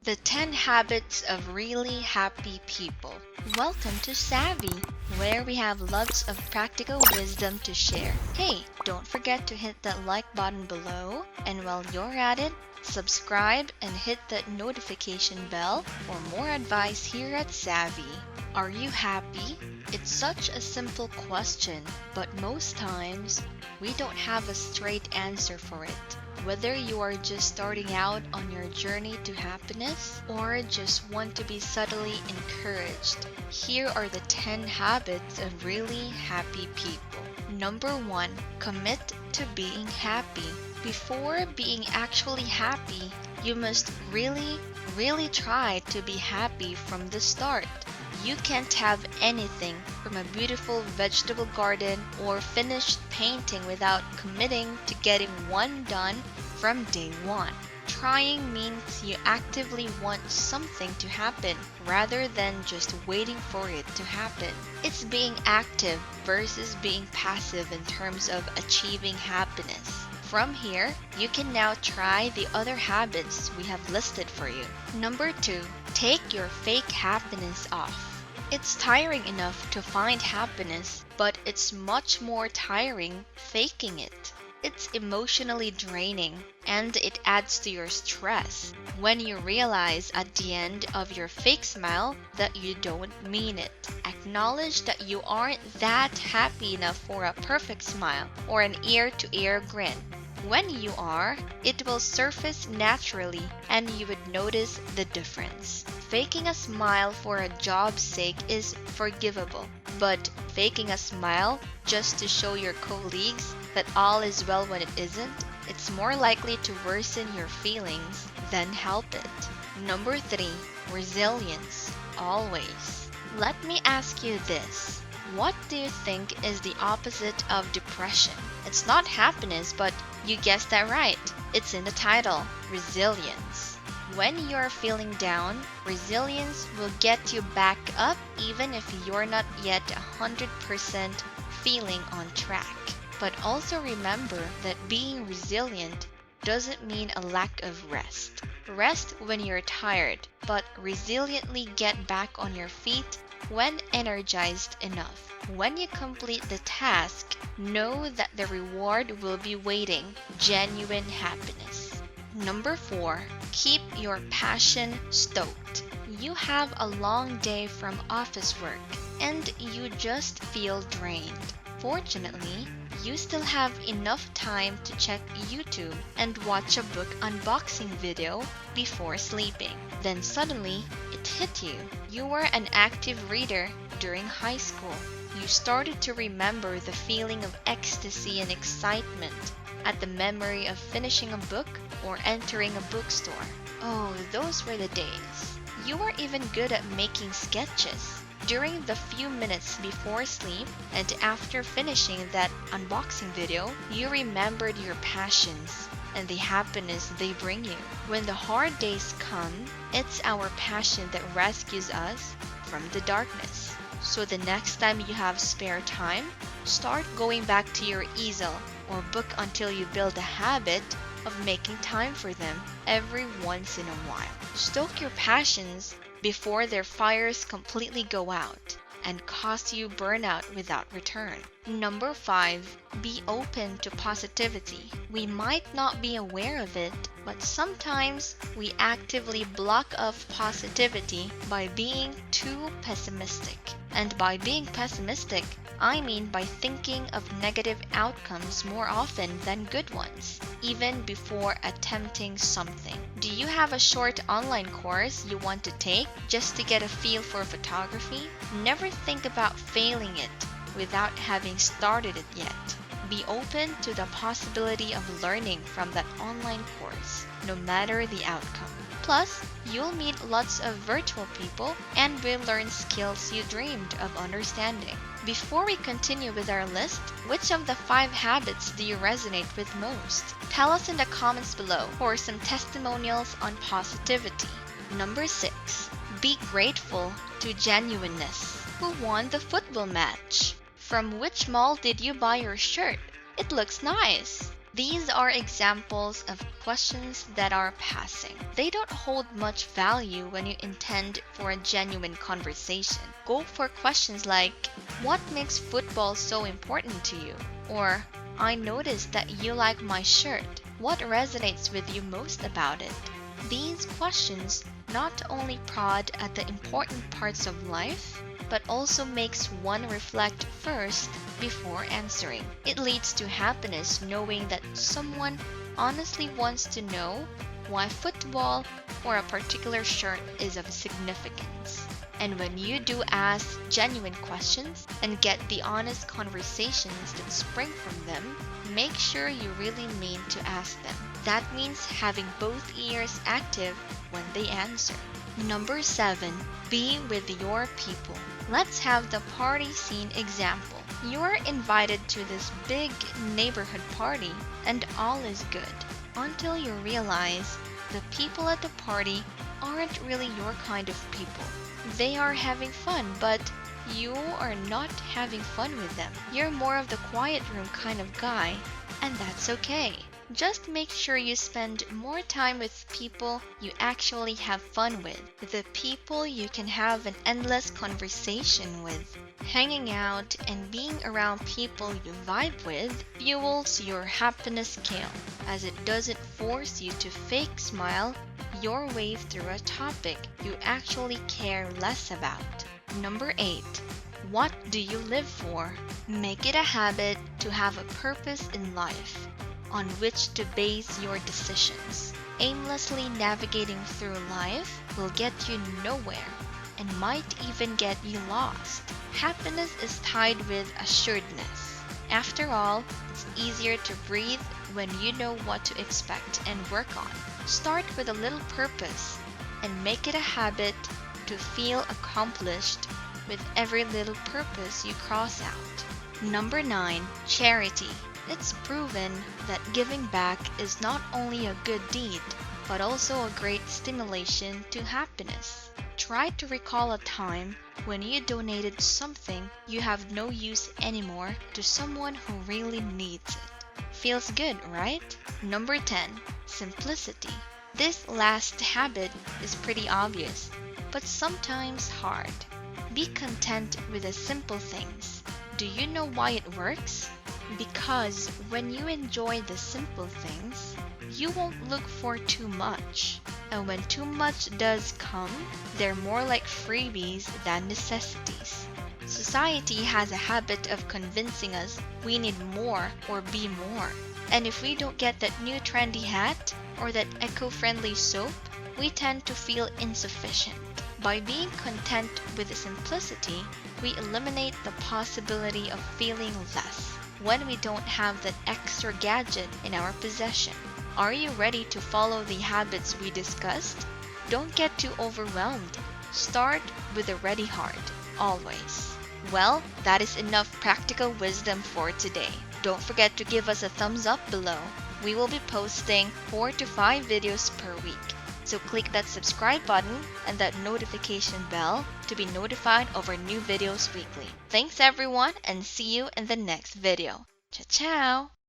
The 10 Habits of Really Happy People. Welcome to Savvy, where we have lots of practical wisdom to share. Hey, don't forget to hit that like button below, and while you're at it, subscribe and hit that notification bell for more advice here at Savvy. Are you happy? It's such a simple question, but most times we don't have a straight answer for it. Whether you are just starting out on your journey to happiness or just want to be subtly encouraged, here are the 10 habits of really happy people. Number 1, commit to being happy. Before being actually happy, you must really try to be happy from the start. You can't have anything from a beautiful vegetable garden or finished painting without committing to getting one done from day one. Trying means you actively want something to happen rather than just waiting for it to happen. It's being active versus being passive in terms of achieving happiness. From here, you can now try the other habits we have listed for you. Number 2, take your fake happiness off. It's tiring enough to find happiness, but it's much more tiring faking it. It's emotionally draining, and it adds to your stress when you realize at the end of your fake smile that you don't mean it. Acknowledge that you aren't that happy enough for a perfect smile or an ear-to-ear grin. When you are, it will surface naturally and you would notice the difference. Faking a smile for a job's sake is forgivable, but faking a smile just to show your colleagues that all is well when it isn't, it's more likely to worsen your feelings than help it. Number 3, resilience. Always. Let me ask you this. What do you think is the opposite of depression? It's not happiness, but you guessed that right. It's in the title, resilience. When you're feeling down, resilience will get you back up even if you're not yet 100% feeling on track. But also remember that being resilient doesn't mean a lack of rest. Rest when you're tired, but resiliently get back on your feet when energized enough. When you complete the task, know that the reward will be waiting. Genuine happiness. Number 4, keep your passion stoked. You have a long day from office work and you just feel drained. Fortunately, you still have enough time to check YouTube and watch a book unboxing video before sleeping. Then suddenly, it hit you. You were an active reader during high school. You started to remember the feeling of ecstasy and excitement at the memory of finishing a book or entering a bookstore. Oh, those were the days. You were even good at making sketches. During the few minutes before sleep and after finishing that unboxing video, you remembered your passions and the happiness they bring you. When the hard days come, it's our passion that rescues us from the darkness. So the next time you have spare time, start going back to your easel or book until you build a habit of making time for them every once in a while. Stoke your passions before their fires completely go out and cause you burnout without return. Number 5, be open to positivity. We might not be aware of it, but sometimes we actively block off positivity by being too pessimistic. And by being pessimistic, I mean by thinking of negative outcomes more often than good ones, even before attempting something. Do you have a short online course you want to take just to get a feel for photography? Never think about failing it without having started it yet. Be open to the possibility of learning from that online course, no matter the outcome. Plus, you'll meet lots of virtual people and will learn skills you dreamed of understanding. Before we continue with our list, which of the 5 habits do you resonate with most? Tell us in the comments below for some testimonials on positivity. Number 6, be grateful to genuineness. Who won the football match? From which mall did you buy your shirt? It looks nice. These are examples of questions that are passing. They don't hold much value when you intend for a genuine conversation. Go for questions like, what makes football so important to you? Or, I noticed that you like my shirt. What resonates with you most about it? These questions not only prod at the important parts of life, but also makes one reflect first before answering. It leads to happiness knowing that someone honestly wants to know why football or a particular shirt is of significance. And when you do ask genuine questions and get the honest conversations that spring from them, make sure you really mean to ask them. That means having both ears active when they answer. Number 7, be with your people. Let's have the party scene example. You're invited to this big neighborhood party and all is good until you realize the people at the party aren't really your kind of people. They are having fun, but you are not having fun with them. You're more of the quiet room kind of guy, and that's okay. Just make sure you spend more time with people you actually have fun with, the people you can have an endless conversation with. Hanging out and being around people you vibe with fuels your happiness scale, as it doesn't force you to fake smile your way through a topic you actually care less about. Number 8. What do you live for? Make it a habit to have a purpose in life on which to base your decisions. Aimlessly navigating through life will get you nowhere and might even get you lost. Happiness is tied with assuredness. After all, it's easier to breathe when you know what to expect and work on. Start with a little purpose and make it a habit to feel accomplished with every little purpose you cross out. Number 9, charity. It's proven that giving back is not only a good deed, but also a great stimulation to happiness. Try to recall a time when you donated something you have no use anymore to someone who really needs it. Feels good, right? Number 10, simplicity. This last habit is pretty obvious, but sometimes hard. Be content with the simple things. Do you know why it works? Because when you enjoy the simple things, you won't look for too much. And when too much does come, they're more like freebies than necessities. Society has a habit of convincing us we need more or be more. And if we don't get that new trendy hat or that eco-friendly soap, we tend to feel insufficient. By being content with the simplicity, we eliminate the possibility of feeling less when we don't have that extra gadget in our possession. Are you ready to follow the habits we discussed? Don't get too overwhelmed. Start with a ready heart, always. Well, that is enough practical wisdom for today. Don't forget to give us a thumbs up below. We will be posting 4 to 5 videos per week. So click that subscribe button and that notification bell to be notified of our new videos weekly. Thanks everyone, and see you in the next video. Ciao ciao!